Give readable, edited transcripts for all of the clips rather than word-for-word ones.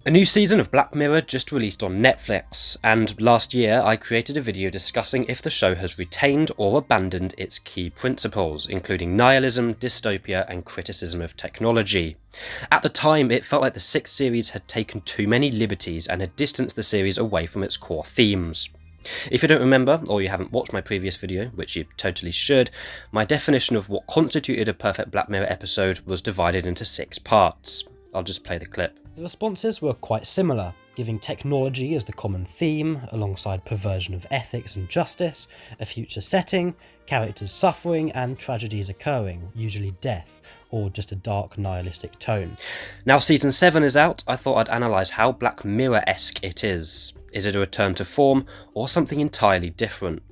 A new season of Black Mirror just released on Netflix, and last year I created a video discussing if the show has retained or abandoned its key principles, including nihilism, dystopia, and criticism of technology. At the time, it felt like the sixth series had taken too many liberties and had distanced the series away from its core themes. If you don't remember, or you haven't watched my previous video, which you totally should, my definition of what constituted a perfect Black Mirror episode was divided into 6 parts. I'll just play the clip. The responses were quite similar, giving technology as the common theme, alongside perversion of ethics and justice, a future setting, characters suffering, and tragedies occurring, usually death, or just a dark nihilistic tone. Now season 7 is out, I thought I'd analyse how Black Mirror-esque it is. Is it a return to form, or something entirely different?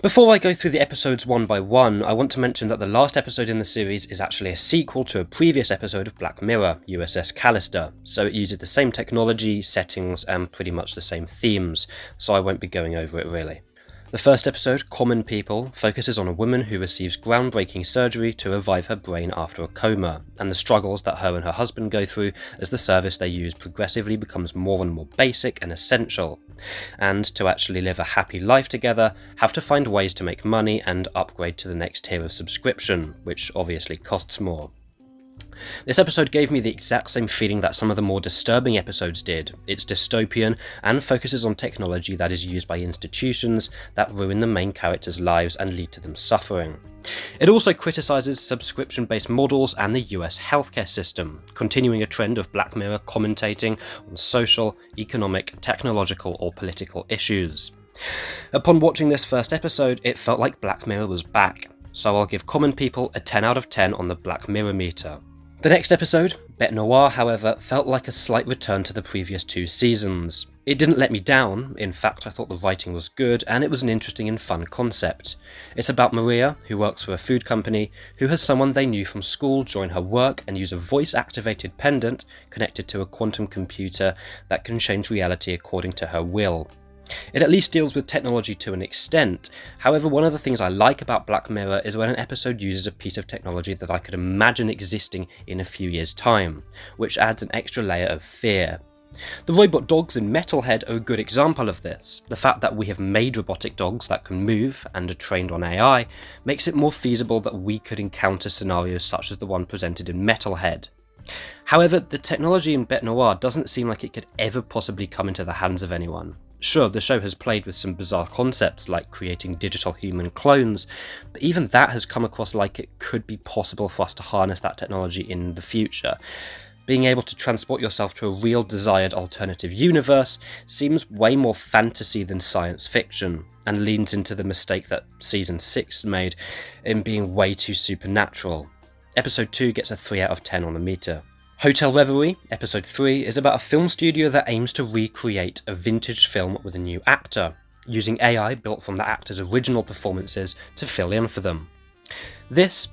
Before I go through the episodes one by one, I want to mention that the last episode in the series is actually a sequel to a previous episode of Black Mirror, USS Callister, so it uses the same technology, settings, and pretty much the same themes, so I won't be going over it really. The first episode, Common People, focuses on a woman who receives groundbreaking surgery to revive her brain after a coma, and the struggles that her and her husband go through as the service they use progressively becomes more and more basic and essential. And to actually live a happy life together, have to find ways to make money and upgrade to the next tier of subscription, which obviously costs more. This episode gave me the exact same feeling that some of the more disturbing episodes did. It's dystopian and focuses on technology that is used by institutions that ruin the main characters' lives and lead to them suffering. It also criticises subscription-based models and the US healthcare system, continuing a trend of Black Mirror commentating on social, economic, technological or political issues. Upon watching this first episode, it felt like Black Mirror was back, so I'll give Common People a 10 out of 10 on the Black Mirror meter. The next episode, Noir, however, felt like a slight return to the previous 2 seasons. It didn't let me down, in fact I thought the writing was good and it was an interesting and fun concept. It's about Maria, who works for a food company, who has someone they knew from school join her work and use a voice-activated pendant connected to a quantum computer that can change reality according to her will. It at least deals with technology to an extent. However, one of the things I like about Black Mirror is when an episode uses a piece of technology that I could imagine existing in a few years' time, which adds an extra layer of fear. The robot dogs in Metalhead are a good example of this. The fact that we have made robotic dogs that can move and are trained on AI makes it more feasible that we could encounter scenarios such as the one presented in Metalhead. However, the technology in Bête Noire doesn't seem like it could ever possibly come into the hands of anyone. Sure, the show has played with some bizarre concepts like creating digital human clones, but even that has come across like it could be possible for us to harness that technology in the future. Being able to transport yourself to a real desired alternative universe seems way more fantasy than science fiction, and leans into the mistake that Season 6 made in being way too supernatural. Episode 2 gets a 3 out of 10 on the meter. Hotel Reverie, Episode 3, is about a film studio that aims to recreate a vintage film with a new actor, using AI built from the actor's original performances to fill in for them. This,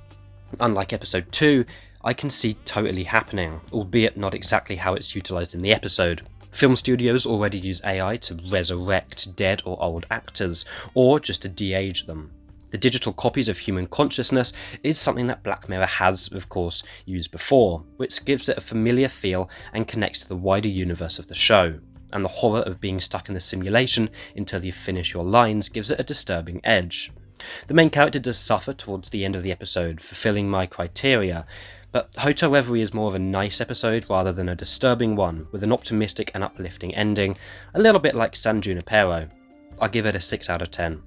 unlike Episode 2, I can see totally happening, albeit not exactly how it's utilised in the episode. Film studios already use AI to resurrect dead or old actors, or just to de-age them. The digital copies of human consciousness is something that Black Mirror has, of course, used before, which gives it a familiar feel and connects to the wider universe of the show. And the horror of being stuck in the simulation until you finish your lines gives it a disturbing edge. The main character does suffer towards the end of the episode, fulfilling my criteria, but Hotel Reverie is more of a nice episode rather than a disturbing one, with an optimistic and uplifting ending, a little bit like San Junipero. I'll give it a 6 out of 10.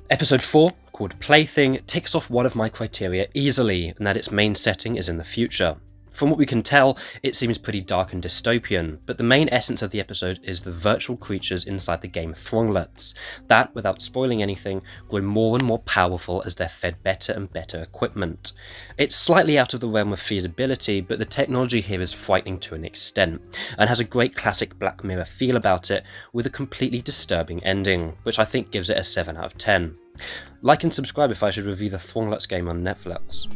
Episode 4, called Plaything, ticks off one of my criteria easily, and that its main setting is in the future. From what we can tell, it seems pretty dark and dystopian, but the main essence of the episode is the virtual creatures inside the game Thronglets, that, without spoiling anything, grow more and more powerful as they're fed better and better equipment. It's slightly out of the realm of feasibility, but the technology here is frightening to an extent, and has a great classic Black Mirror feel about it, with a completely disturbing ending, which I think gives it a 7 out of 10. Like and subscribe if I should review the Thronglets game on Netflix.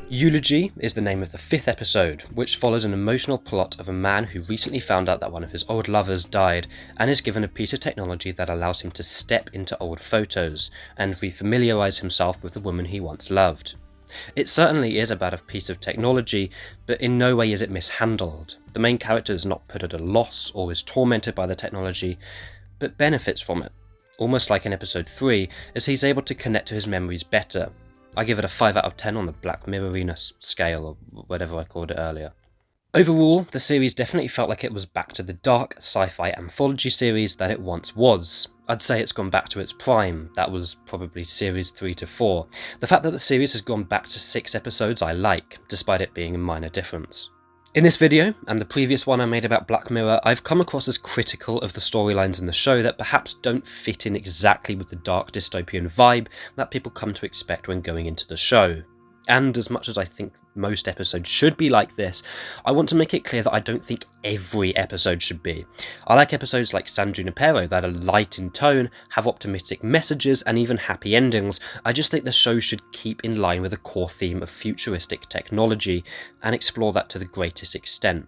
Eulogy is the name of the 5th episode, which follows an emotional plot of a man who recently found out that one of his old lovers died and is given a piece of technology that allows him to step into old photos and refamiliarise himself with the woman he once loved. It certainly is about a piece of technology, but in no way is it mishandled. The main character is not put at a loss or is tormented by the technology, but benefits from it, almost like in episode 3, as he's able to connect to his memories better. I give it a 5 out of 10 on the Black Mirror scale, or whatever I called it earlier. Overall, the series definitely felt like it was back to the dark sci-fi anthology series that it once was. I'd say it's gone back to its prime. That was probably series 3 to 4. The fact that the series has gone back to 6 episodes I like, despite it being a minor difference. In this video, and the previous one I made about Black Mirror, I've come across as critical of the storylines in the show that perhaps don't fit in exactly with the dark dystopian vibe that people come to expect when going into the show. And as much as I think most episodes should be like this, I want to make it clear that I don't think every episode should be. I like episodes like San Junipero that are light in tone, have optimistic messages, and even happy endings. I just think the show should keep in line with the core theme of futuristic technology, and explore that to the greatest extent.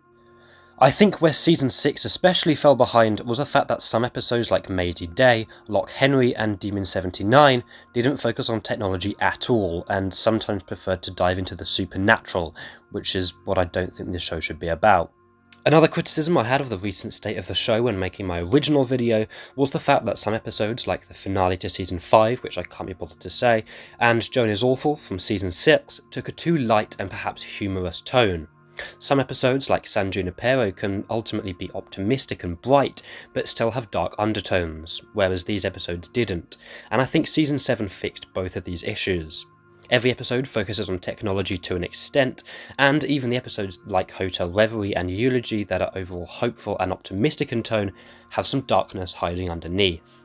I think where Season 6 especially fell behind was the fact that some episodes like Maisie Day, Lock Henry and Demon 79 didn't focus on technology at all, and sometimes preferred to dive into the supernatural, which is what I don't think this show should be about. Another criticism I had of the recent state of the show when making my original video was the fact that some episodes, like the finale to Season 5, which I can't be bothered to say, and Joan is Awful from Season 6, took a too light and perhaps humorous tone. Some episodes, like San Junipero, can ultimately be optimistic and bright, but still have dark undertones, whereas these episodes didn't, and I think Season 7 fixed both of these issues. Every episode focuses on technology to an extent, and even the episodes like Hotel Reverie and Eulogy that are overall hopeful and optimistic in tone have some darkness hiding underneath.